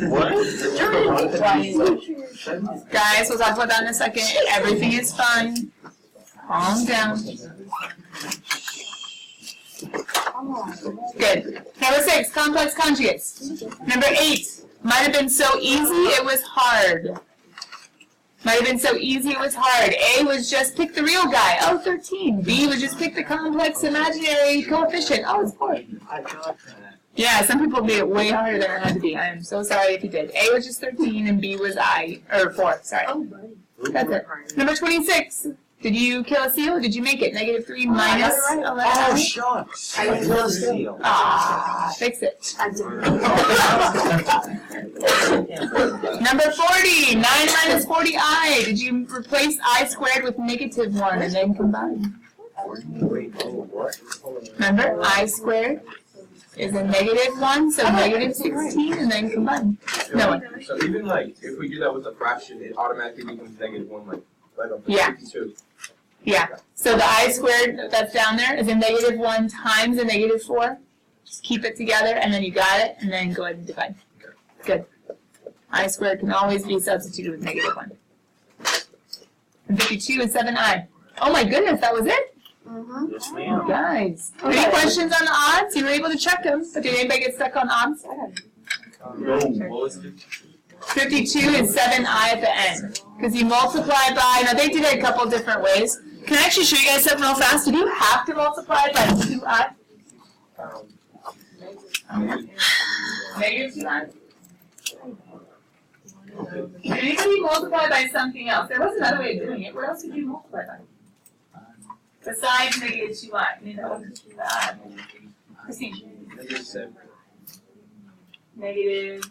What? Guys, we'll talk about that in a second. Everything is fine. Calm down. Good. Number 6, complex conjugates. Number 8, might have been so easy it was hard. Might have been so easy it was hard. A was just pick the real guy. Oh, 13. B was just pick the complex imaginary coefficient. Oh, it's 4. Yeah, some people made it way harder than it had to be. I am so sorry if you did. A was just 13 and B was 4. Sorry. That's it. Number 26. Did you kill a seal or did you make it? -3 minus 11. Oh, shucks. I didn't kill a seal. Ah, fix it. Number 40. 9 minus 40i. Did you replace I squared with -1 and then combine? Remember, I squared is a -1, so -16 and then combine. No one. So even like, if we do that with a fraction, it automatically becomes -1, like up to Yeah. 52. Yeah, so the I squared that's down there is a -1 times a -4. Just keep it together, and then you got it, and then go ahead and divide. Good. I squared can always be substituted with -1. And 52 is 7i. Oh my goodness, that was it? Yes, ma'am. Guys, any questions on the odds? You were able to check them, but did anybody get stuck on odds? No, what was it? 52 is 7i at the end, because you multiply by, now they did it a couple different ways. Can I actually show you guys something real fast? Did you have to multiply by 2i? -2i? Did anybody multiply by something else? There was another way of doing it. What else did you multiply by? Besides -2i. I mean, that was Christine. -7. Negative.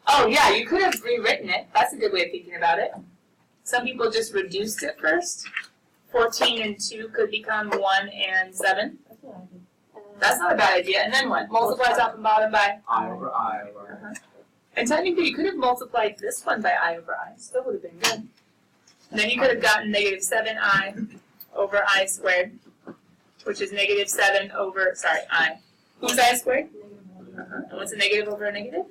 Oh yeah, you could have rewritten it. That's a good way of thinking about it. Some people just reduced it first. 14 and 2 could become 1 and 7. That's not a bad idea. And then what? Multiply top and bottom by I over I over. And technically you could have multiplied this one by I over I. Still would have been good. And then you could have gotten -7i over I squared, which is -7 over, sorry, I. Who's I squared? And what's a negative over a negative?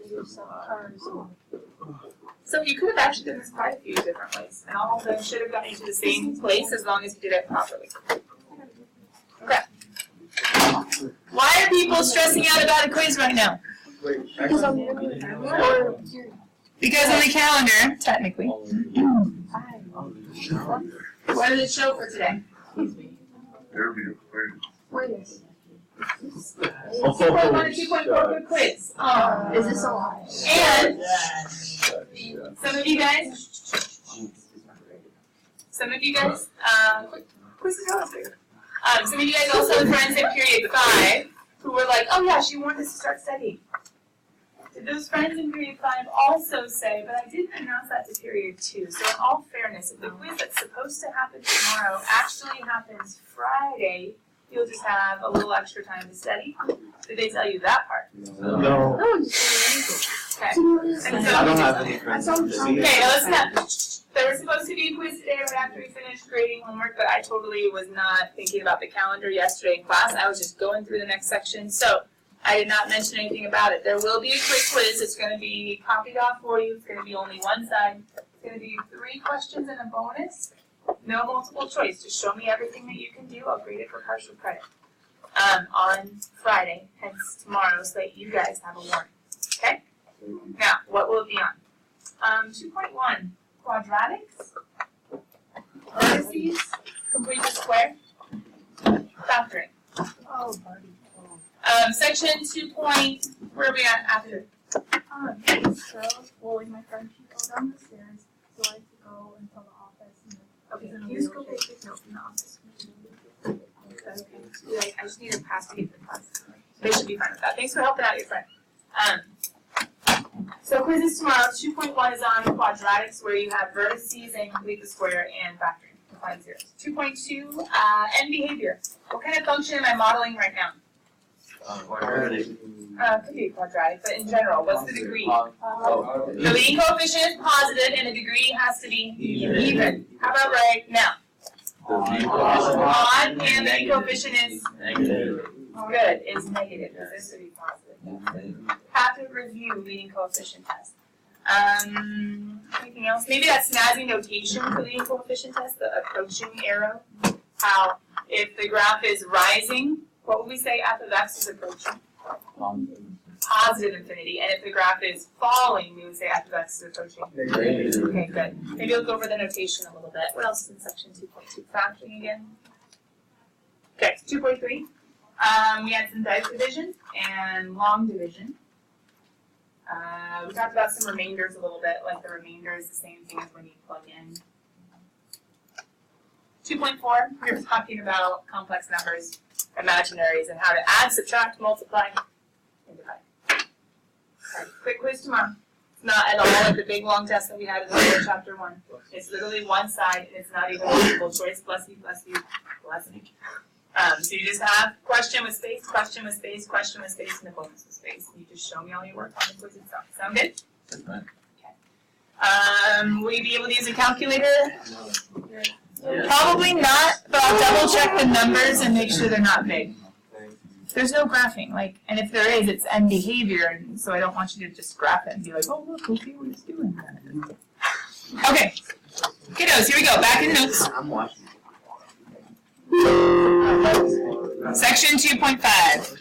So you could have actually done this quite a few different ways. And all of them should have gotten you to the same place as long as you did it properly. Okay. Why are people stressing out about a quiz right now? Because on the calendar, technically. What did it show for today? 2.1 and 2.4 good quiz. Is this a lie? And some of you guys, quiz is always bigger. Some of you guys also have friends in period 5 who were like, oh yeah, she wanted us to start studying. Did those friends in period 5 also say, but I didn't announce that to period 2. So in all fairness, if the quiz that's supposed to happen tomorrow actually happens Friday, you'll just have a little extra time to study. Did they tell you that part? No. Okay. I don't have any friends. Okay, now listen up. There was supposed to be a quiz today right after we finished grading homework, but I totally was not thinking about the calendar yesterday in class. I was just going through the next section, so I did not mention anything about it. There will be a quick quiz. It's going to be copied off for you. It's going to be only one side. It's going to be 3 questions and a bonus. No multiple choice. Just show me everything that you can do. I'll grade it for partial credit on Friday, hence tomorrow, so that you guys have a warning. Okay? Now, what will it be on? 2.1, quadratics, vertices, complete the square, factoring. Oh, buddy. Section 2. Where are we at after? Well, my friend, she fell down the stairs, so I had to go until the office. Okay, can you just go take this note from the office? Okay. I just need a pass to get to the class. They should be fine with that. Thanks for helping out your friend. So quizzes tomorrow. 2.1 is on quadratics, where you have vertices and complete the square and factoring to find zeros. 2.2, end behavior. What kind of function am I modeling right now? Quadratic. Could be quadratic, but in general, what's the degree? So the E coefficient is positive, and the degree has to be even. How about right now? Odd, and the E coefficient is negative. good. Is negative. Because this would be positive. Packet review, leading coefficient test. Anything else? Maybe that snazzy notation for leading coefficient test, the approaching arrow. How if the graph is rising, what would we say f of x is approaching? Positive infinity. And if the graph is falling, we would say f of x is approaching. Okay, good. Maybe we'll go over the notation a little bit. What else is in section 2.2? Factoring again. Okay, 2.3. We had synthetic division and long division. We talked about some remainders a little bit, like the remainder is the same thing as when you plug in. 2.4, we were talking about complex numbers, imaginaries, and how to add, subtract, multiply, and divide. Okay, quick quiz tomorrow. It's not at all like the big long test that we had in chapter 1. It's literally one side, and it's not even multiple choice. Bless you, bless you, bless me. So you just have question with space, question with space, question with space, and a bonus with space. You just show me all your work on the quiz itself. Sound good? Okay. Will you be able to use a calculator? Yeah. Probably not, but I'll double check the numbers and make sure they're not big. There's no graphing, and if there is, it's end behavior, and so I don't want you to just graph it and be like, oh look, we'll see what it's doing. Okay, kiddos, here we go, back in notes. I'm watching. Section 2.5.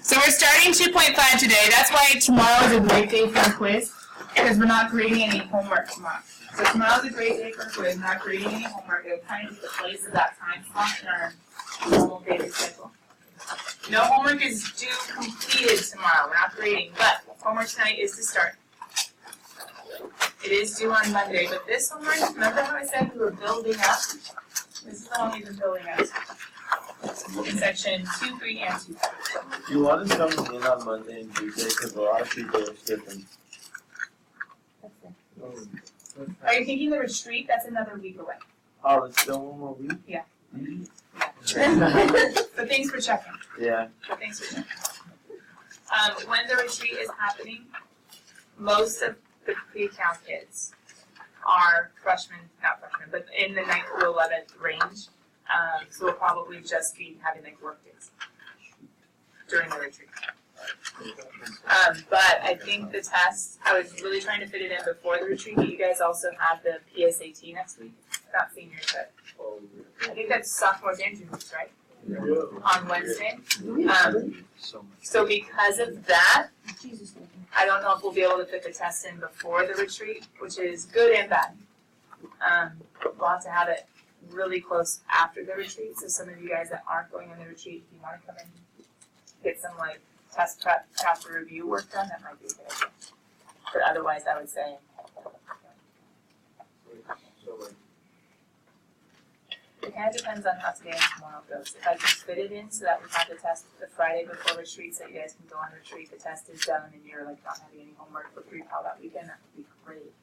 So we're starting 2.5 today. That's why tomorrow is a great day for a quiz, because we're not grading any homework tomorrow. So tomorrow's a great day for a quiz, not grading any homework. It'll kind of take the place of that time slot in our normal daily schedule. No homework is due completed tomorrow. We're not grading, but homework tonight is to start. It is due on Monday, but this homework, remember how I said we were building up? This is the one we've been building up in section 2, 3, and 2. Do you want us coming in on Monday and Tuesday? Because a lot of people are skipping. Are you thinking the retreat? That's another week away. Oh, it's still one more week? Yeah. Mhm. But thanks for checking. Yeah. But thanks for checking. When the retreat is happening, most of the pre-cal kids are freshmen, not freshmen, but in the 9th to 11th range. So we'll probably just be having work days during the retreat. But I think the test, I was really trying to fit it in before the retreat, but you guys also have the PSAT next week. Not seniors, but I think that's sophomores and juniors, right? On Wednesday. So because of that, I don't know if we'll be able to fit the test in before the retreat, which is good and bad. We'll have to have it really close after the retreat, so some of you guys that aren't going on the retreat, if you want to come and get some test prep, chapter review work done, that might be a good idea. But otherwise, I would say. It kind of depends on how today and tomorrow goes. If I can fit it in so that we have the test the Friday before retreat, so you guys can go on retreat, the test is done, and you're not having any homework for pre-cal that weekend, that would be great.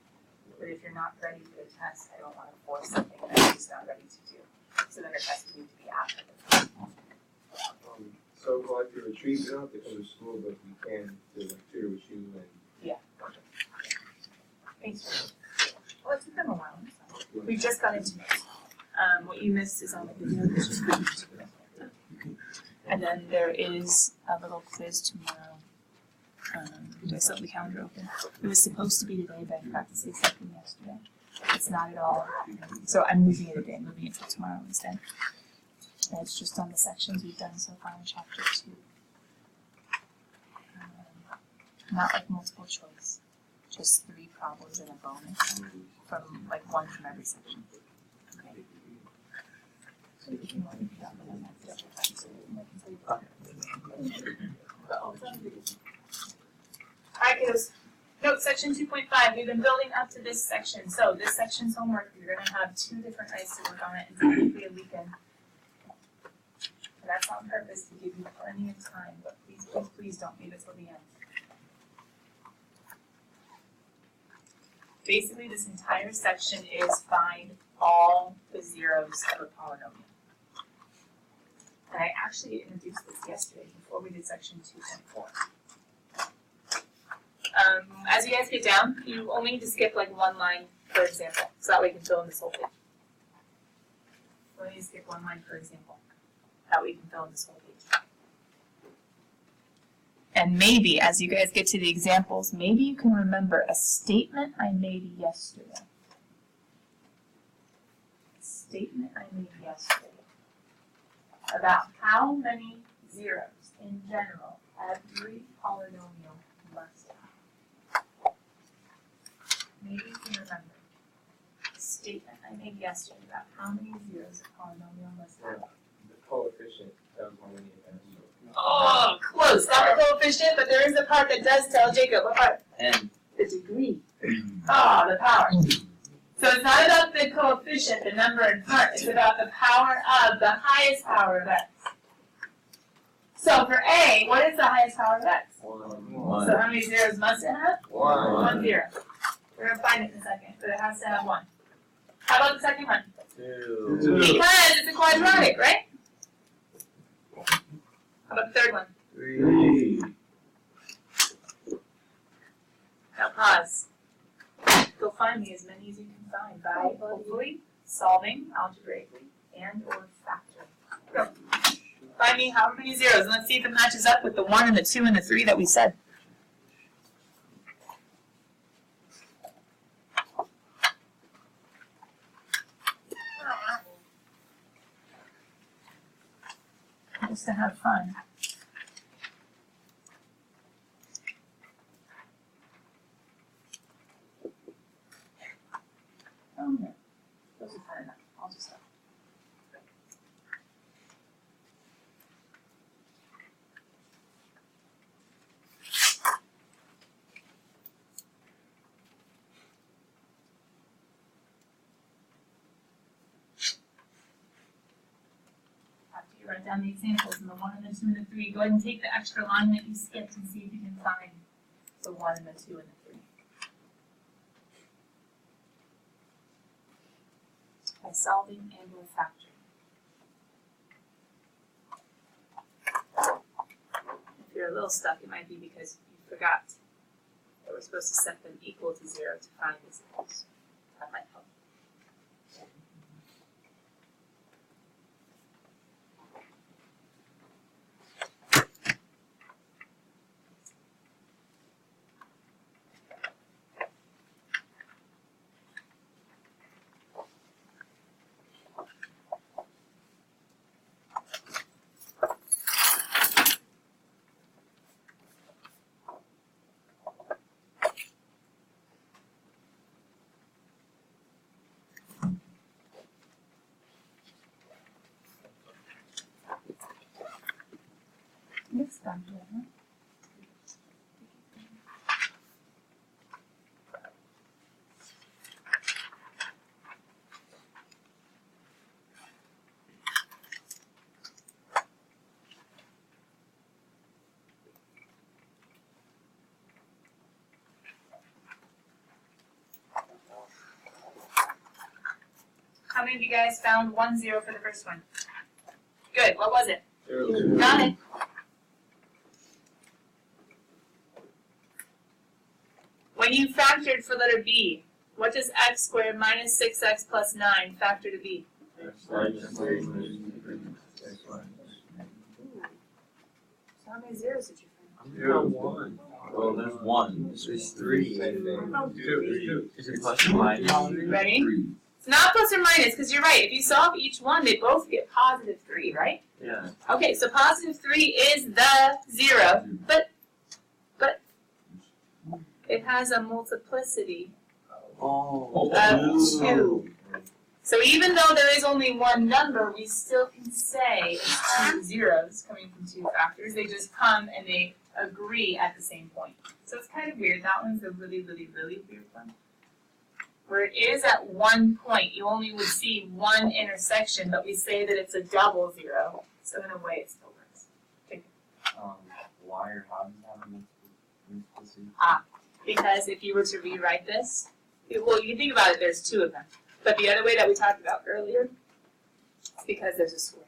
But if you're not ready for the test, I don't want to force something that you're just not ready to do. So then the test would need to be after the test. So for the retreat, we don't have to come to school, but we can do tutor with you and. Yeah. Thanks. Well, it took them a while. We just got into it. What you missed is on the video. And then there is a little quiz tomorrow. Do I still have the calendar open? It was supposed to be today, but I forgot to say something yesterday. It's not at all. So I'm moving it a day, moving it to tomorrow instead. And it's just on the sections we've done so far in chapter 2. Not multiple choice, just 3 problems and a bonus from one from every section. Okay. So you can only pick up on that double time, so Alright, kiddos. Note section 2.5. We've been building up to this section. So this section's homework. You're going to have 2 different nights to work on it and technically a weekend. And that's on purpose to give you plenty of time, but please, please, please don't leave it till the end. Basically, this entire section is find all the zeros of a polynomial. And I actually introduced this yesterday before we did section 2.4. As you guys get down, you only need to skip one line per example, so that way you can fill in this whole page. You only need to skip 1 line per example. that we can fill in this whole page. And maybe, as you guys get to the examples, maybe you can remember a statement I made yesterday. A statement I made yesterday about how many zeros in general every polynomial must have. Maybe you can remember a statement I made yesterday about how many zeros a polynomial must have. The coefficient tells how many it has. Oh, close. Not the coefficient, but there is a part that does tell Jacob. What part? And The degree. Ah, the power. So it's not about the coefficient, the number in part. It's about the power of the highest power of x. So for A, what is the highest power of x? one. So how many zeros must it have? One. 1 0. We're going to find it in a second, but it has to have 1. How about the second one? Two. Because it's a quadratic, right? How about the third one? Three. Now pause. Go find me as many as you can find by hopefully solving algebraically and or factoring. Go. Find me however many zeros, and let's see if it matches up with the 1 and the 2 and the 3 that we said. Just to have fun. Oh, no. Those are fine enough. I'll just stop. After you write down the examples and the 1 and the 2 and the 3, go ahead and take the extra line that you skipped and see if you can find the 1 and the 2 and the 3. By solving and or factoring. If you're a little stuck, it might be because you forgot that we're supposed to set them equal to 0 to find the zeros. That might help. It's done here, huh? How many of you guys found 1 0 for the first one? Good. What was it? 0. Got it. When you factored for letter B, what does x squared minus 6x plus 9 factor to B? Minus 3. So how many zeros did you find? Zero. 1. Well, there's 1. There's 3, I think. 2. Is it plus or minus? Ready? Three. It's not plus or minus, because you're right. If you solve each one, they both get positive 3, right? Yeah. Okay, so positive 3 is the 0, but it has a multiplicity Oh. of 2. So even though there is only one number, we still can say it's 2 zeros coming from 2 factors. They just come and they agree at the same point. So it's kind of weird. That one's a really, really, really weird one. Where it is at one point, you only would see one intersection, but we say that it's a double 0. So in a way, it still works. Why or how does that have a multiplicity? Because if you were to rewrite this, well, you can think about it, there's 2 of them. But the other way that we talked about earlier, it's because there's a square.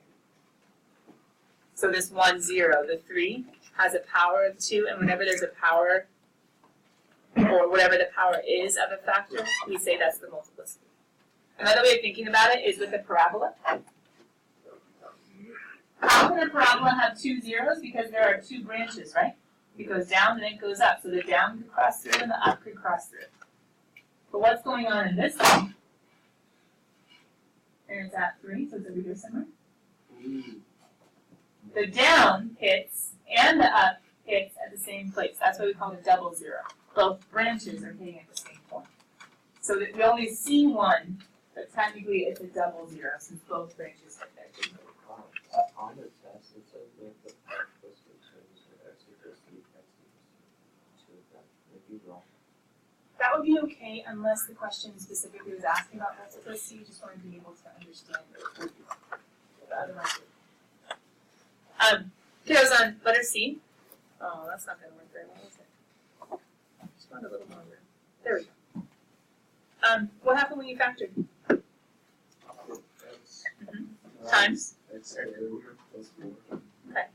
So this 1 0, the 3, has a power of 2, and whenever there's a power, or whatever the power is of a factor, we say that's the multiplicity. Another way of thinking about it is with a parabola. How can a parabola have two zeros? Because there are two branches, right? It goes down and it goes up. So the down could cross through and the up could cross through. But what's going on in this one? And it's at 3, so it's over here somewhere. The down hits and the up hits at the same place. That's what we call a double zero. Both branches are hitting at the same point. So that we only see one, but technically it's a double zero since both branches hit there. On the test, it says that the part was x equals 3, x equals 2. That would be wrong. That would be okay unless the question specifically was asking about multiplicity. You just want to be able to understand it. But otherwise, kiddos on letter C. Oh, that's not going to work very well, is it? Just want a little more room. There we go. What happened when you factored? Times. Okay.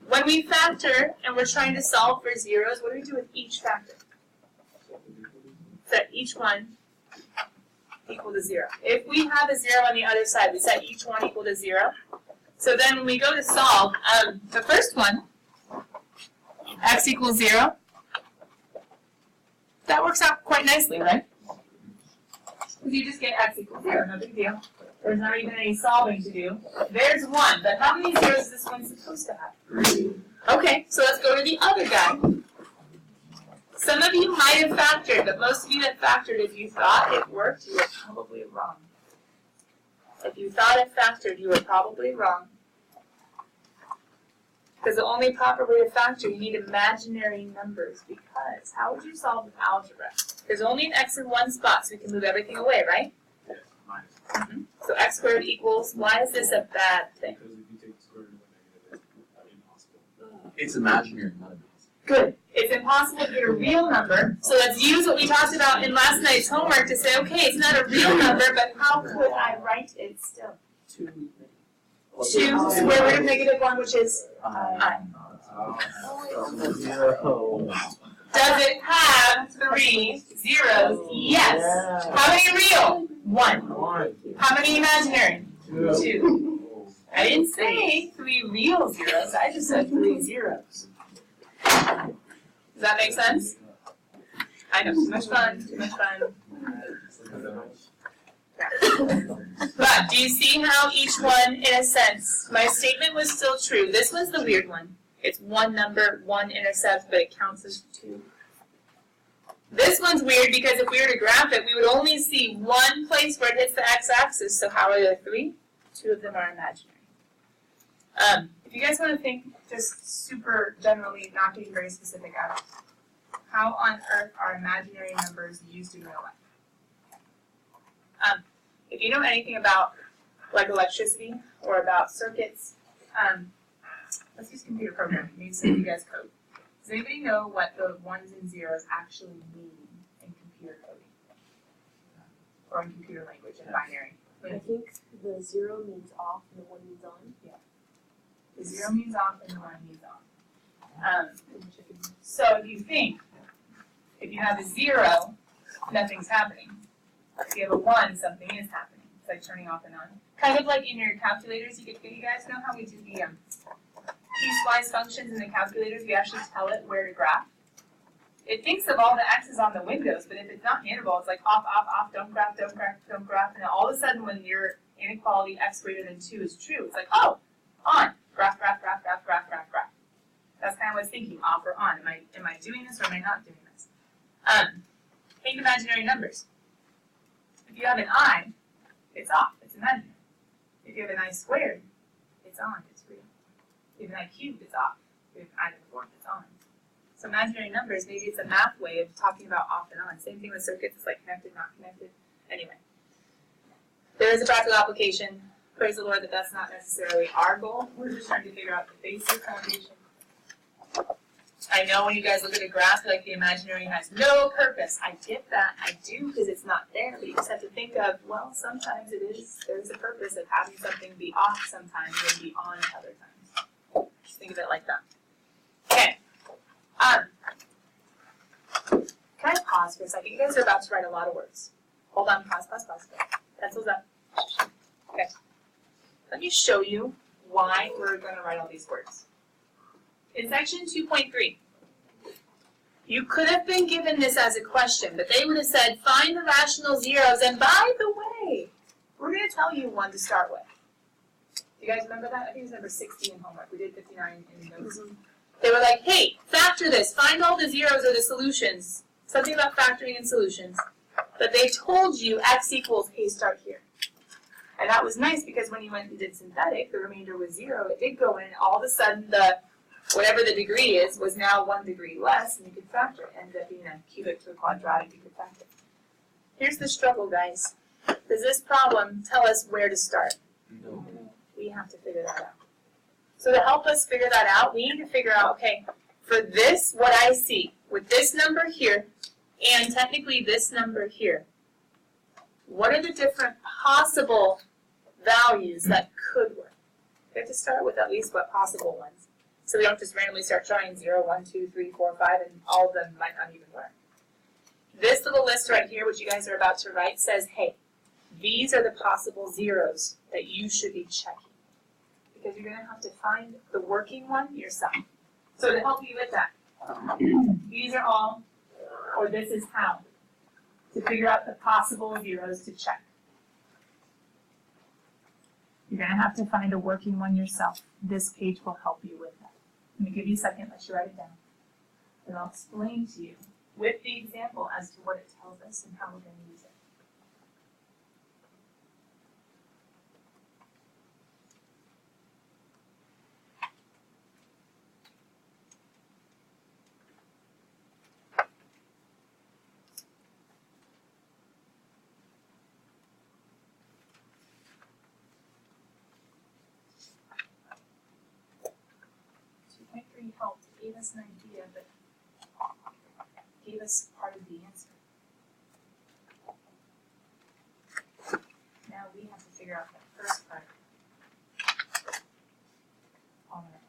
When we factor and we're trying to solve for zeros, what do we do with each factor? Set each one equal to 0. If we have a 0 on the other side, we set each one equal to 0. So then when we go to solve, the first one, x equals 0, that works out quite nicely, right? Because you just get x equals 0, no big deal. There's not even any solving to do. There's 1, but how many zeros is this one supposed to have? 3. Okay, so let's go to the other guy. Some of you might have factored, but most of you that factored, if you thought it worked, you were probably wrong. If you thought it factored, you were probably wrong. Because the only proper way to factor, you need imaginary numbers. Because how would you solve with algebra? There's only an x in one spot, so we can move everything away, right? Yes, minus. Mm-hmm. So x squared equals, why is this a bad thing? Because if you take the square root of a negative, it's impossible. It's imaginary, not impossible. Good. It's impossible to get a real number, so let's use what we talked about in last night's homework to say, okay, it's not a real number, but how could I write it still? 2 square root of negative 1, which is I. Zero. Does it have 3 zeros? Yes. How many real? 1. How many imaginary? 2. I didn't say 3 real zeros, I just said 3 zeros. Does that make sense? I know, too much fun, too much fun. But do you see how each one, in a sense, my statement was still true. This was the weird one. It's one number, one intercept, but it counts as 2. This one's weird because if we were to graph it, we would only see one place where it hits the x-axis. So how are there 3? 2 of them are imaginary. If you guys want to think just super generally, not getting very specific at it, how on earth are imaginary numbers used in real life? If you know anything about like electricity or about circuits, let's use computer programming. Maybe some of you guys code. Does anybody know what the 1s and 0s actually mean in computer coding? Or in computer language, in binary? I think the 0 means off and the 1 means on. Yeah. The 0 means off and the 1 means on. So if you think, if you have a 0, nothing's happening. If you have a 1, something is happening. It's like turning off and on. Kind of like in your calculators, you guys know how we do the piecewise functions in the calculators, we actually tell it where to graph. It thinks of all the x's on the windows, but if it's not handable, it's like off, off, off, don't graph, don't graph, don't graph, and then all of a sudden when your inequality x greater than 2 is true, it's like, oh, on, graph, graph, graph, graph, graph, graph, graph. That's kind of what I was thinking, off or on. Am I doing this or am I not doing this? Think imaginary numbers. If you have an I, it's off, it's imaginary. If you have an I squared, it's on, it's real. If you have an I cubed, it's off. If you have an I to the 4th, it's on. So imaginary numbers, maybe it's a math way of talking about off and on. Same thing with circuits, it's like connected, not connected. Anyway, there is a practical application. Praise the Lord that that's not necessarily our goal. We're just trying to figure out the basic foundation. I know when you guys look at a graph, like the imaginary has no purpose. I get that, I do, because it's not there, but you just have to think of, well, sometimes it is, there's a purpose of having something be off sometimes and be on other times. Just think of it like that. Okay. Can I pause for a second? You guys are about to write a lot of words. Hold on, pause. Pencils up. Okay. Let me show you why we're gonna write all these words. In section 2.3, you could have been given this as a question, but they would have said, find the rational zeros, and by the way, we're gonna tell you one to start with. Do you guys remember that? I think it was number 60 in homework. We did 59 in notes. They were like, hey, factor this, find all the zeros or the solutions. Something about factoring in solutions. But they told you x equals, hey, start here. And that was nice because when you went and did synthetic, the remainder was 0. It did go in, all of a sudden the, whatever the degree is, was now 1 degree less, and you could factor it. It ended up being a cubic to a quadratic, you could factor it. Here's the struggle, guys. Does this problem tell us where to start? No. We have to figure that out. So to help us figure that out, we need to figure out, okay, for this, what I see, with this number here, and technically this number here, what are the different possible values that could work? We have to start with at least what possible ones. So we don't just randomly start trying 0, 1, 2, 3, 4, 5, and all of them might not even work. This little list right here, which you guys are about to write, says, hey, these are the possible zeros that you should be checking. Because you're going to have to find the working one yourself. So to help you with that, these are all, or this is how, to figure out the possible zeros to check. You're going to have to find a working one yourself. This page will help you with that. Let me give you a second, let you write it down. And I'll explain to you with the example as to what it tells us and how we're going to use it. Helped, it gave us an idea, but gave us part of the answer. Now we have to figure out that first part on our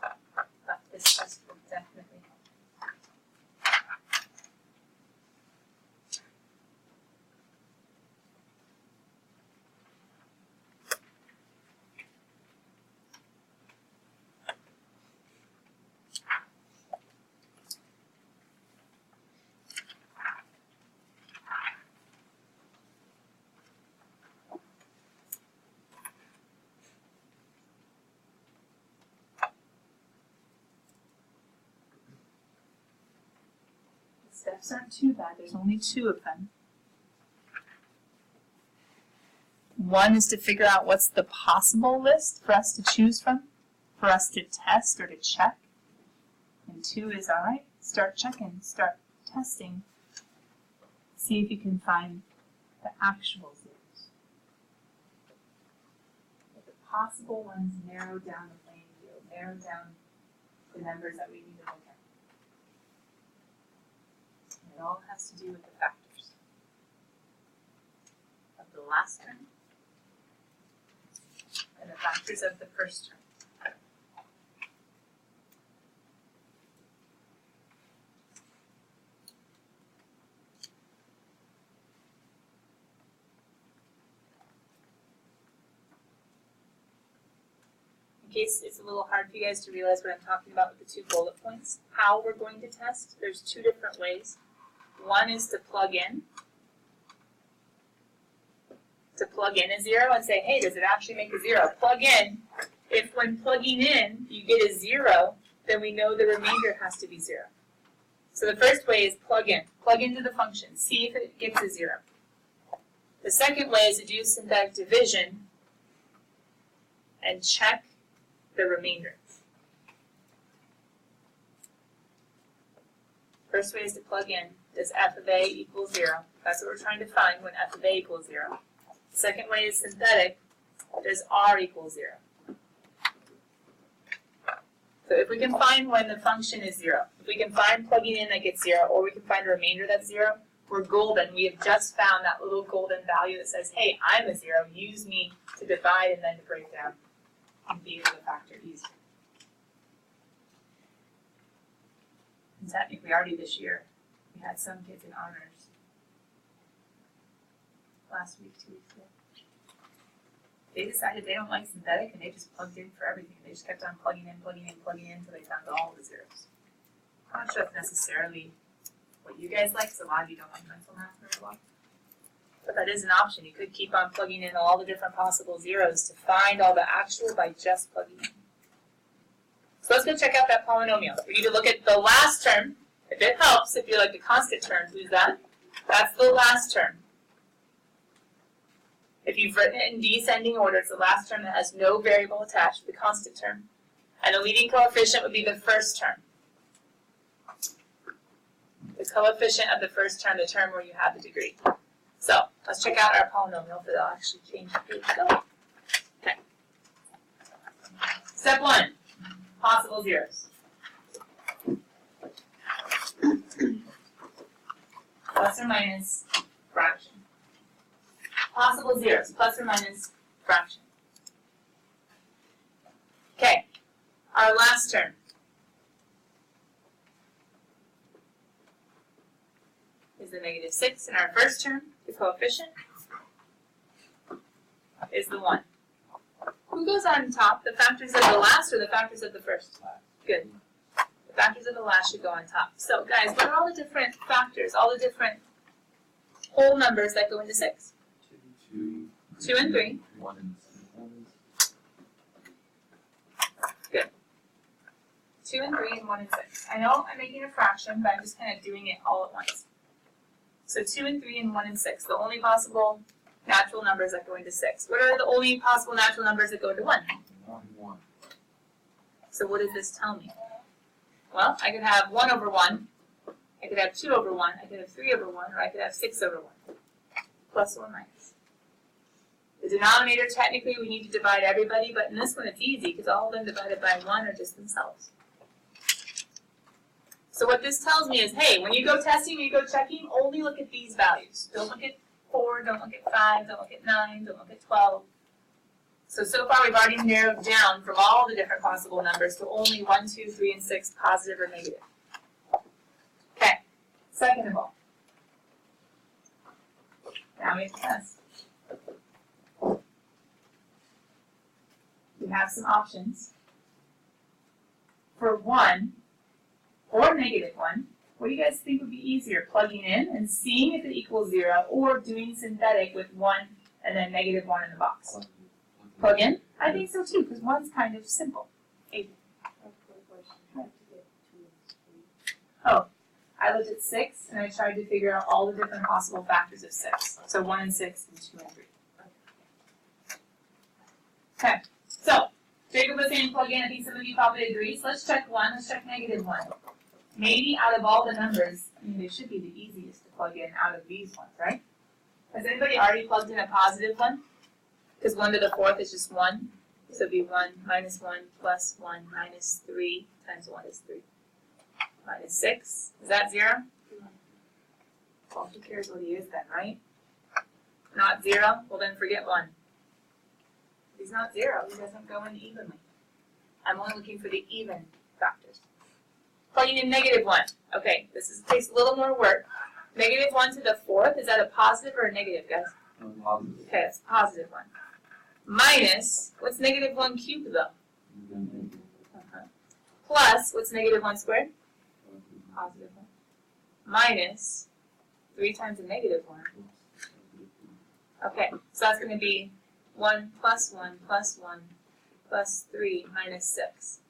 own. But this test will definitely help. Steps aren't too bad, there's only 2 of them. One is to figure out what's the possible list for us to choose from, for us to test or to check. And 2 is, all right, start checking, start testing. See if you can find the actual zeros. Let the possible ones narrow down the playing field, narrow down the numbers that we need to look at. It all has to do with the factors of the last term and the factors of the first term. In case it's a little hard for you guys to realize what I'm talking about with the 2 bullet points, how we're going to test, there's 2 different ways. One is to plug in a 0 and say, hey, does it actually make a 0? Plug in. If when plugging in you get a 0, then we know the remainder has to be 0. So the first way is plug in. Plug into the function. See if it gives a 0. The second way is to do synthetic division and check the remainder. First way is to plug in. Does f of a equal 0? That's what we're trying to find when f of a equals 0. The second way is synthetic. Does r equal 0? So if we can find when the function is 0, if we can find plugging in that gets 0, or we can find a remainder that's 0, we're golden. We have just found that little golden value that says, hey, I'm a 0. Use me to divide and then to break down and be able to factor easier. And technically already this year, we had some kids in honors last week, 2 weeks ago. They decided they don't like synthetic and they just plugged in for everything. They just kept on plugging in until they found all the zeros. I'm not sure if necessarily what you guys like, because a lot of you don't like mental math very well. But that is an option. You could keep on plugging in all the different possible zeros to find all the actual by just plugging in. So let's go check out that polynomial. We need to look at the last term. If it helps, if you like the constant term, who's that? That's the last term. If you've written it in descending order, it's the last term that has no variable attached, the constant term. And the leading coefficient would be the first term. The coefficient of the first term, the term where you have the degree. So let's check out our polynomial, but I'll actually change the page. Go. Okay. Step 1, possible zeros. Plus or minus fraction. Possible zeros, plus or minus fraction. Okay, our last term. Is the -6 in our first term, the coefficient is the 1. Who goes on top, the factors of the last or the factors of the first? Good. The factors of the last should go on top. So guys, what are all the different factors, all the different whole numbers that go into 6? 2 and 3. 1 and Good. 2 and 3 and 1 and 6. I know I'm making a fraction, but I'm just kind of doing it all at once. So 2 and 3 and 1 and 6, the only possible natural numbers that go into 6. What are the only possible natural numbers that go into 1? 1. So what does this tell me? Well, I could have 1 over 1, I could have 2 over 1, I could have 3 over 1, or I could have 6 over 1. Plus or minus. The denominator, technically, we need to divide everybody, but in this one it's easy because all of them divided by 1 are just themselves. So what this tells me is, hey, when you go testing, when you go checking, only look at these values. Don't look at 4, don't look at 5, don't look at 9, don't look at 12. So far we've already narrowed down from all the different possible numbers to only 1, 2, 3, and 6, positive or negative. Okay, second of all, now we have to test. We have some options. For 1 or -1, what do you guys think would be easier? Plugging in and seeing if it equals 0, or doing synthetic with 1 and then -1 in the box? Plug in? I think so too, because 1's kind of simple. Oh, I looked at 6 and I tried to figure out all the different possible factors of 6. So 1 and 6 and 2 and 3. Okay, so Jacob was saying plug in. I think some of you probably agree. So let's check 1. Let's check -1. Maybe out of all the numbers, I mean, they should be the easiest to plug in out of these ones, right? Has anybody already plugged in a positive one? Because 1 to the 4th is just 1. So it'd be 1 minus 1 plus 1 minus 3 times 1 is 3. Minus 6. Is that 0? Well, who cares what he is then, right? Not 0? Well, then forget 1. He's not 0. He doesn't go in evenly. I'm only looking for the even factors. Plugging in -1. Okay, takes a little more work. -1 to the 4th, is that a positive or a negative, guys? Positive. Okay, it's a positive 1. Minus, what's -1 cubed though? Plus, what's -1 squared? Positive 1. Minus 3 times a -1. Okay, so that's going to be 1 plus 1 plus 1 plus 3 minus 6.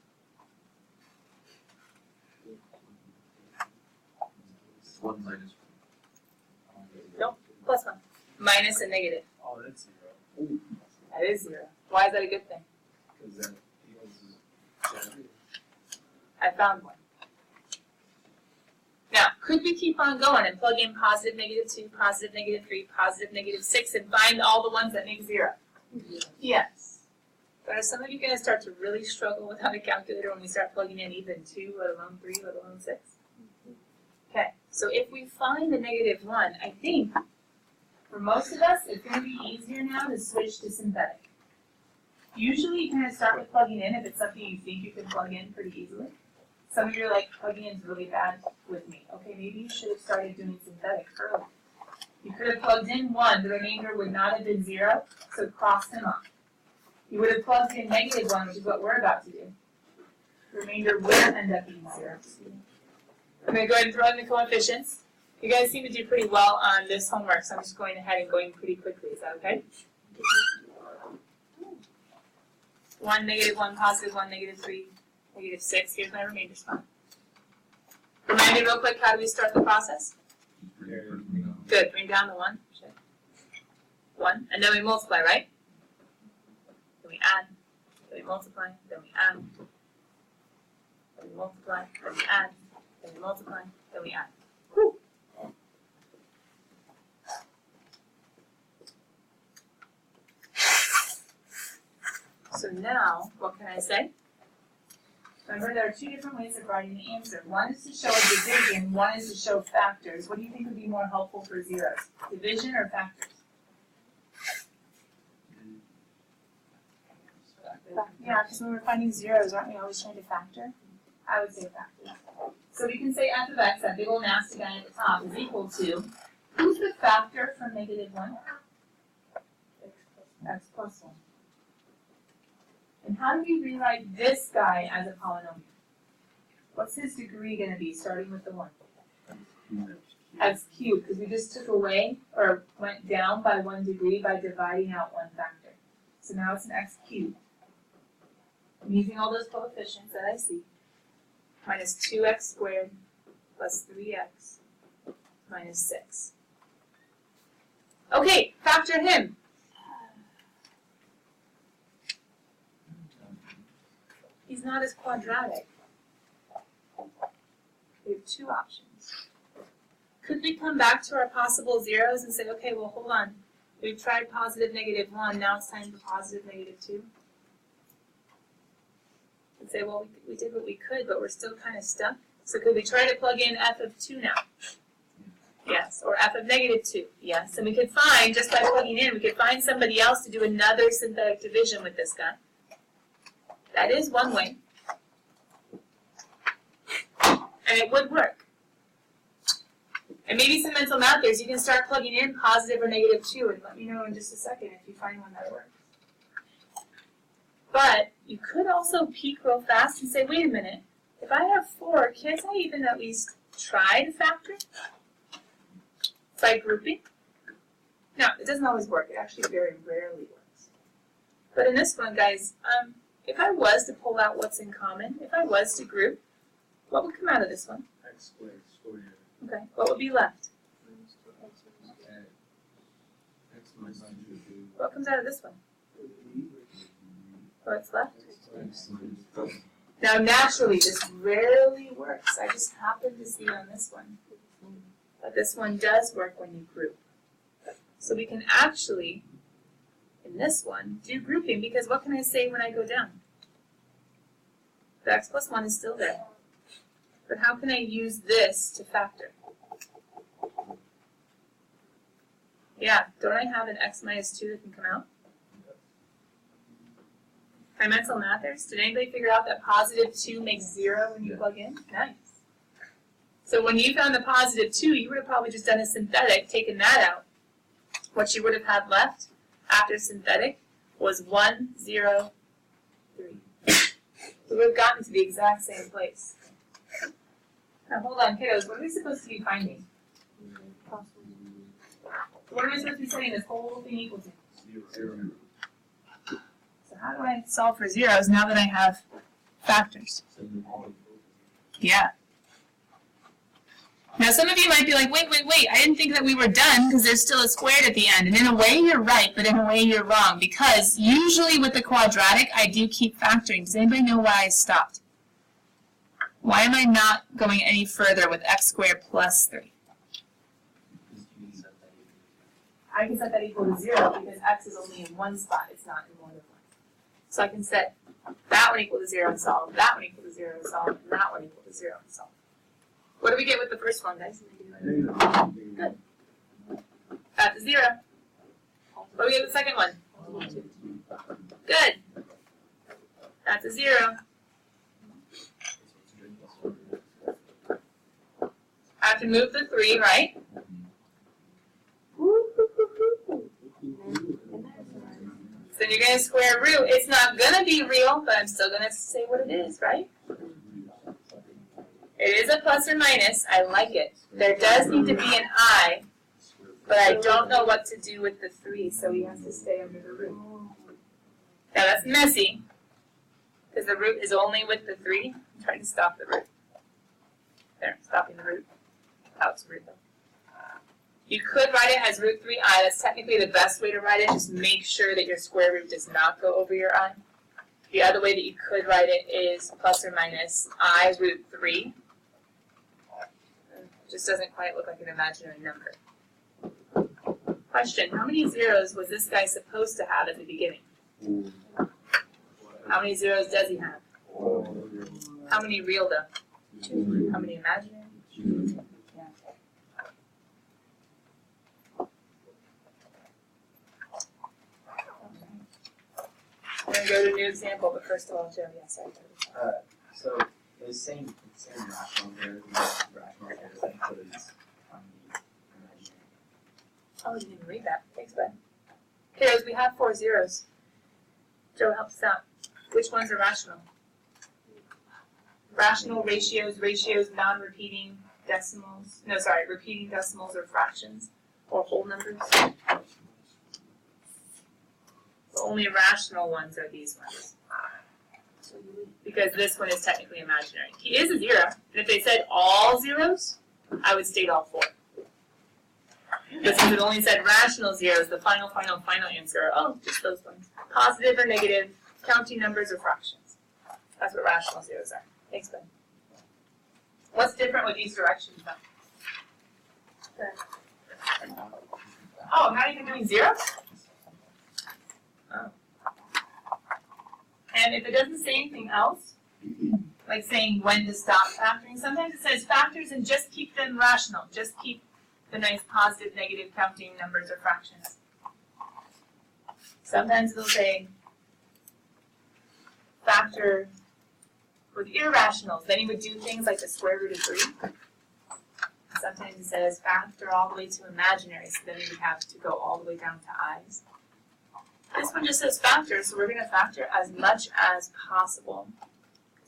One minus Nope, plus 1. Minus a negative. Oh, that's 0. That is 0. Why is that a good thing? Because that equals generated. I found one. Now, could we keep on going and plug in positive -2, positive -3, positive -6, and find all the ones that make 0? Yes. But are some of you going to start to really struggle without a calculator when we start plugging in even 2, let alone 3, let alone 6? Okay, so if we find the -1, I think for most of us, it's going to be easier now to switch to synthetic. Usually you kind of start with plugging in if it's something you think you can plug in pretty easily. Some of you are like, plugging in is really bad with me. Okay, maybe you should have started doing synthetic early. You could have plugged in 1, the remainder would not have been 0, so cross him off. You would have plugged in -1, which is what we're about to do. The remainder will end up being 0. I'm going to go ahead and throw in the coefficients. You guys seem to do pretty well on this homework, so I'm just going ahead and going pretty quickly. Is that okay? 1, -1, +1, -3, -6. Here's my remainder spot. Remind me real quick, how do we start the process? Good, bring down the 1. 1, and then we multiply, right? Then we add, then we multiply, then we add, then we multiply, then we add, then we multiply, then we add. Whew. So now, what can I say? Remember, there are 2 different ways of writing the answer. One is to show a division, one is to show factors. What do you think would be more helpful for zeros? Division or factors? Yeah, because when we're finding zeros, aren't we always trying to factor? I would say factors. So we can say f of x, that big old nasty guy at the top, is equal to, who's the factor from -1? X plus 1. And how do we rewrite this guy as a polynomial? What's his degree going to be, starting with the 1? X cubed, because we just took away, or went down by 1 degree by dividing out 1 factor. So now it's an x cubed. I'm using all those coefficients that I see. Minus 2x squared plus 3x minus 6. Okay, factor him. He's not as quadratic. We have 2 options. Could we come back to our possible zeros and say, okay, well, hold on. We've tried positive -1, now it's time for positive -2? And say, well, we did what we could, but we're still kind of stuck. So could we try to plug in f of 2 now? Yes, or f of -2, yes. And we could find, just by plugging in, we could find somebody else to do another synthetic division with this guy. That is one way. And it would work. And maybe some mental math there, so you can start plugging in positive or -2, and let me know in just a second if you find one that works. But you could also peek real fast and say, wait a minute, if I have 4, can't I even at least try to factor by grouping? No, it doesn't always work. It actually very rarely works. But in this one, guys, if I was to pull out what's in common, if I was to group, what would come out of this one? X squared. Okay, what would be left? X minus 2. What comes out of this one? What's left? Now, naturally, this rarely works. I just happen to see on this one. But this one does work when you group. So we can actually, in this one, do grouping, because what can I say when I go down? The x plus 1 is still there. But how can I use this to factor? Yeah, don't I have an x minus 2 that can come out? My mental mathers, did anybody figure out that positive 2 makes 0 when you plug in? Nice. So when you found the positive 2, you would have probably just done a synthetic, taken that out. What you would have had left after synthetic was 1, 0, 3. We would have gotten to the exact same place. Now hold on, kiddos, what are we supposed to be finding? What are we supposed to be setting this whole thing equal to? 0. So how do I solve for zeros now that I have factors? Yeah. Now some of you might be like, wait, I didn't think that we were done because there's still a squared at the end. And in a way you're right, but in a way you're wrong, because usually with the quadratic I do keep factoring. Does anybody know why I stopped? Why am I not going any further with x squared plus 3? I can set that equal to 0 because x is only in one spot, it's not in more than one. So I can set that one equal to 0 and solve, that one equal to 0 and solve, and that one equal to 0 and solve. What do we get with the first one, guys? Good. That's a 0. What do we get with the second one? Good. That's a 0. I have to move the 3, right? Then you're going my square root. It's not gonna be real, but I'm still gonna say what it is, right? It is a plus or minus. I like it. There does need to be an I, but I don't know what to do with the 3, so we have to stay under the root. Now that's messy, because the root is only with the 3. I'm trying to stop the root. There, stopping the root. Out the root though. You could write it as root 3i. That's technically the best way to write it. Just make sure that your square root does not go over your I. The other way that you could write it is plus or minus I root 3. Just doesn't quite look like an imaginary number. Question, how many zeros was this guy supposed to have at the beginning? How many zeros does he have? How many real though? 2. How many imaginary? Yeah. I'm going to go to a new example, but first of all, Joe, yes, I So the same rational there, rational there that includes on the imaginary. Oh, you didn't read that. Thanks, bud. Kiddos, we have 4 zeros. Joe, help us out. Which ones are rational? Rational ratios, non-repeating decimals. No, sorry, repeating decimals or fractions or whole numbers. The only rational ones are these ones. Because this one is technically imaginary. He is a 0. And if they said all zeros, I would state all 4. But since it only said rational zeros, the final answer are, just those ones. Positive or negative, counting numbers or fractions. That's what rational zeros are. Thanks, Ben. What's different with these directions, though? Oh, I'm not even doing zeros? Oh. And if it doesn't say anything else, like saying when to stop factoring, sometimes it says factors and just keep them rational. Just keep the nice positive, negative counting numbers or fractions. Sometimes it'll say factor with irrationals. Then you would do things like the square root of 3. Sometimes it says factor all the way to imaginary, so then we would have to go all the way down to i's. This one just says factor, so we're going to factor as much as possible.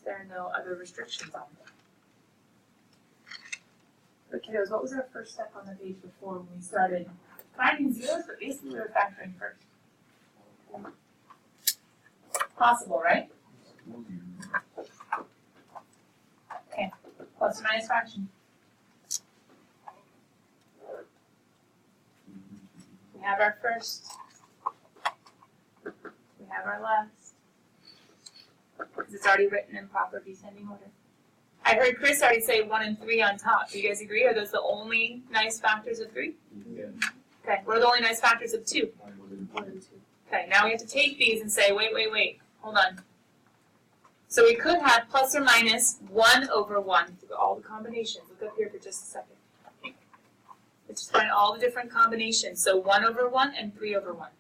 There are no other restrictions on it. But kiddos, what was our first step on the page before when we started finding zeros, but basically we were factoring first? Possible, right? Okay, plus or minus fraction. We have our first. We have our last. Because it's already written in proper descending order. I heard Chris already say 1 and 3 on top. Do you guys agree? Are those the only nice factors of 3? Yeah. Okay, what are the only nice factors of 2? 1 and 2. Okay, now we have to take these and say, wait, hold on. So we could have plus or minus 1 over 1. All the combinations. Look up here for just a second. Let's just find all the different combinations. So 1 over 1 and 3 over 1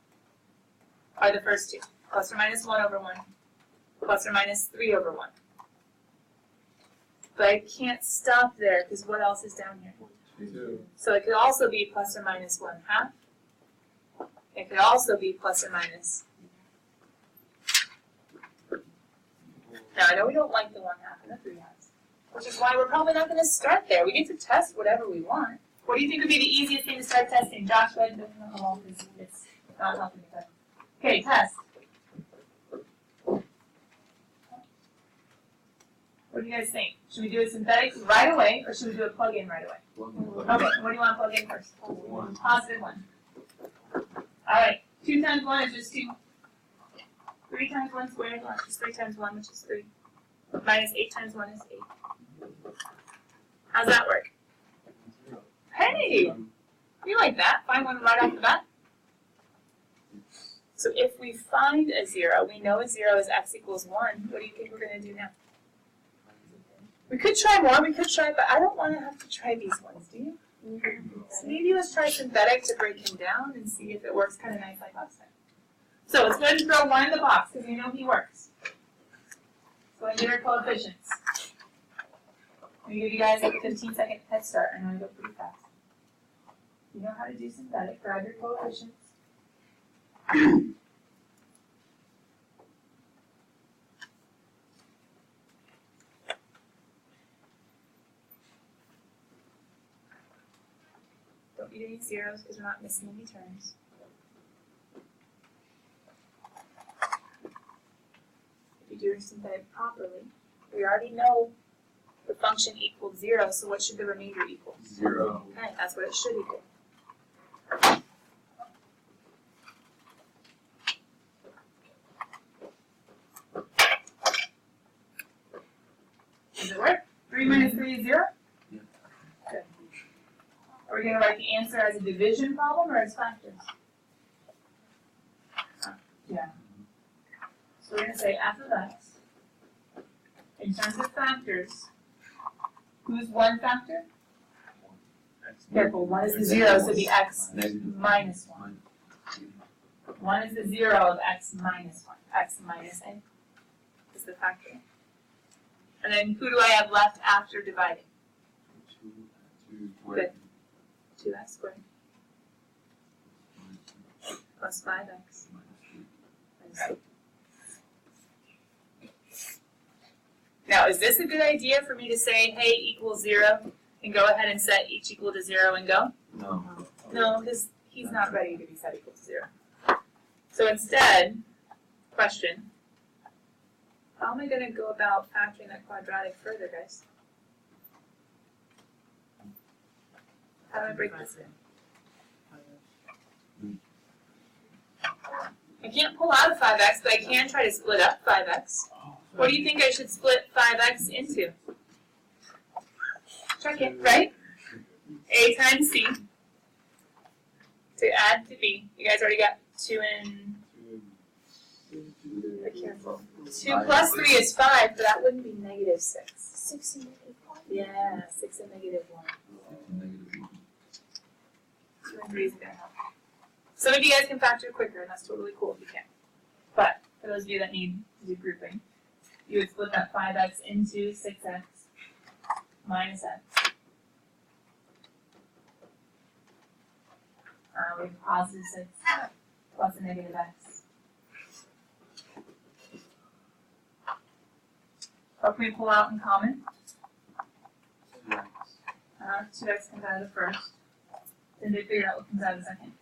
are the first two. Plus or minus 1 over 1. Plus or minus 3 over 1. But I can't stop there because what else is down here? 2. So it could also be plus or minus 1/2. It could also be plus or minus. Now I know we don't like the 1/2 and the 3/2, which is why we're probably not going to start there. We get to test whatever we want. What do you think would be the easiest thing to start testing? Josh, go ahead and open the hall because it's not helping me. Okay, test. What do you guys think? Should we do a synthetic right away or should we do a plug-in right away? Okay, what do you want to plug in first? 1. Positive 1. Alright, 2 times 1 is just 2. 3 times 1 squared, well, just 3 times 1, which is 3. Minus 8 times 1 is 8. How's that work? Hey! You like that? Find one right off the bat? So if we find a 0, we know a 0 is x equals 1. What do you think we're going to do now? We could try more, but I don't want to have to try these ones, do you? So maybe let's try synthetic to break him down and see if it works kind of nice like last time. So let's go ahead and throw 1 in the box because we know he works. So I get our coefficients. Let me give you guys a 15-second head start. I know I go pretty fast. You know how to do synthetic. Grab your coefficients. need any zeros because we're not missing any terms. If you do your synthetic properly, we already know the function equals 0, so what should the remainder equal? 0. Okay, that's what it should equal. Does it work? 3 minus 3 is 0? Yeah. Good. Are we going to write the answer as a division problem or as factors? Yeah. So we're going to say f of x. In terms of factors, who's one factor? Careful, 1 is the 0, so it'd be x minus 1. 1 is the 0 of x minus 1. X minus a is the factor. And then who do I have left after dividing? 2 2x squared plus 5x minus 3. Now, is this a good idea for me to say, hey, equals 0, and go ahead and set each equal to 0 and go? No. No, because he's not ready to be set equal to 0. So instead, question, how am I going to go about factoring that quadratic further, guys? How do I break this in? I can't pull out a 5x, but I can try to split up 5x. What do you think I should split 5x into? Check it, right? A times c to add to b. You guys already got 2 and... Be careful. 2 plus 3 is 5, but that wouldn't be negative 6. 6 and negative 1. Yeah, 6 and negative 1. 2 and 3 isn't going to help. Some of you guys can factor quicker, and that's totally cool if you can. But for those of you that need to do grouping, you would split that 5x into 6x minus x. We have positive 6 plus a negative x. What can we pull out in common? 2x comes out of the first. Then they figure out what comes out of the second.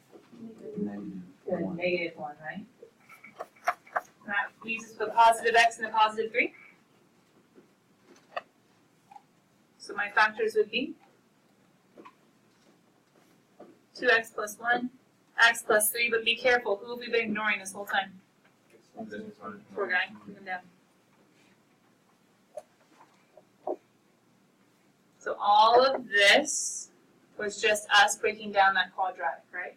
Good, negative 1, right? And that leaves us with a positive x and a positive 3. So my factors would be 2x plus 1, x plus 3, but be careful, who have we been ignoring this whole time? Poor guy, bring him down. So all of this was just us breaking down that quadratic, right?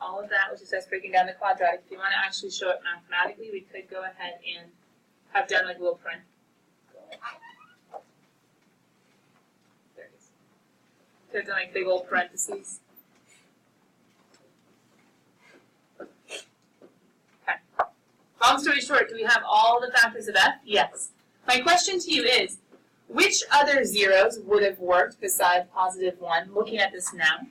All of that was just us breaking down the quadratic. If you want to actually show it mathematically, we could go ahead and have done like a little print. There it is. Could have done like big old parentheses. Okay. Long story short, do we have all the factors of f? Yes. My question to you is, which other zeros would have worked besides positive 1, looking at this now?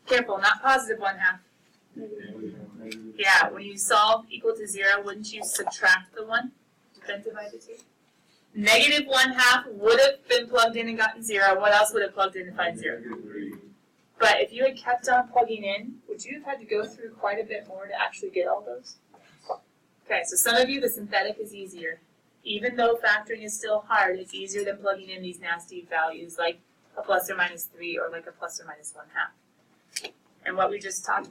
Careful, not positive 1/2. Yeah, when you solve equal to 0, wouldn't you subtract the 1? Then divide the 2. Negative 1/2 would have been plugged in and gotten 0. What else would have plugged in to find 0? But if you had kept on plugging in, would you have had to go through quite a bit more to actually get all those? Okay, so some of you, the synthetic is easier. Even though factoring is still hard, it's easier than plugging in these nasty values like a plus or minus 3 or like a plus or minus 1/2. And what we just talked,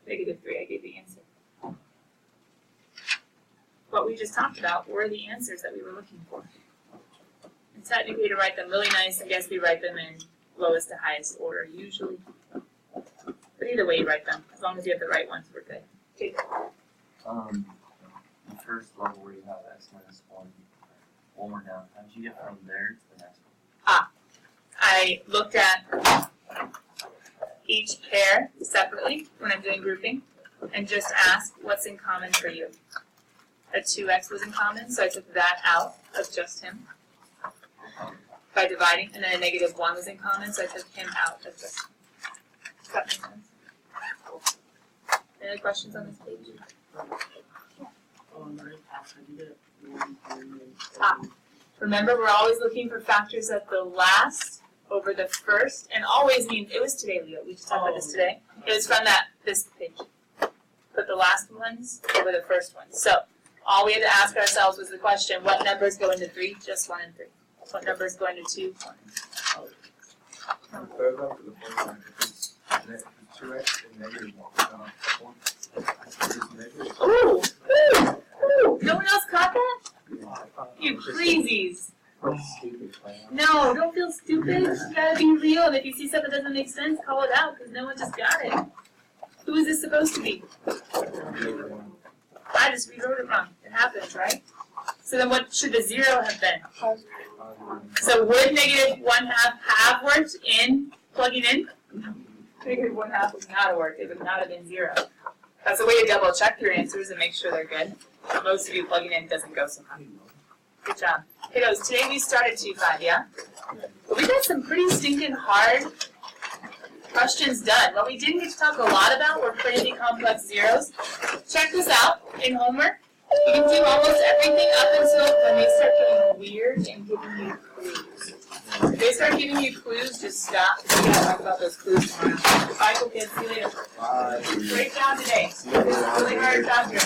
negative 3, I gave the answer. What we just talked about were the answers that we were looking for. And technically to write them really nice, I guess we write them in lowest to highest order usually. But either way you write them, as long as you have the right ones, we're good. Okay. The first level where you have x minus 1 more down, how did you get from there to the next one? I looked at each pair separately when I'm doing grouping and just asked what's in common for you. A 2x was in common, so I took that out of just him by dividing, and then a negative 1 was in common, so I took him out of just him. Does that make sense? Any other questions on this page? Top. Remember, we're always looking for factors at the last over the first, and always means, it was today, Leo, we just talked about this today. It was from this page. Put the last ones over the first ones. So all we had to ask ourselves was the question, what numbers go into 3? Just 1 and 3. What numbers go into 2? 1 and 3. And third one for the first one, if it's 2x and negative 1, it's negative. Ooh! Ooh! Ooh! No one else caught that? Yeah, I thought it You was just crazies! a stupid plan. No, don't feel stupid. You gotta be real. And if you see something that doesn't make sense, call it out, because no one just got it. Who is this supposed to be? I just rewrote it wrong. It happens, right? So then what should the 0 have been? So would negative 1/2 have worked in plugging in? Negative 1/2 would not have worked. It would not have been 0. That's a way to double check your answers and make sure they're good. Most of you plugging in doesn't go so high. Good job. Kiddos, today we started 2-5, yeah? But we got some pretty stinking hard questions done. What we didn't get to talk a lot about were crazy complex zeros. Check this out in homework. You can do almost everything up until when they start getting weird and giving you clues. If they start giving you clues, just stop. We gotta talk about those clues tomorrow. Bye, cool kids. See you later. Great job today. This is a really hard chapter.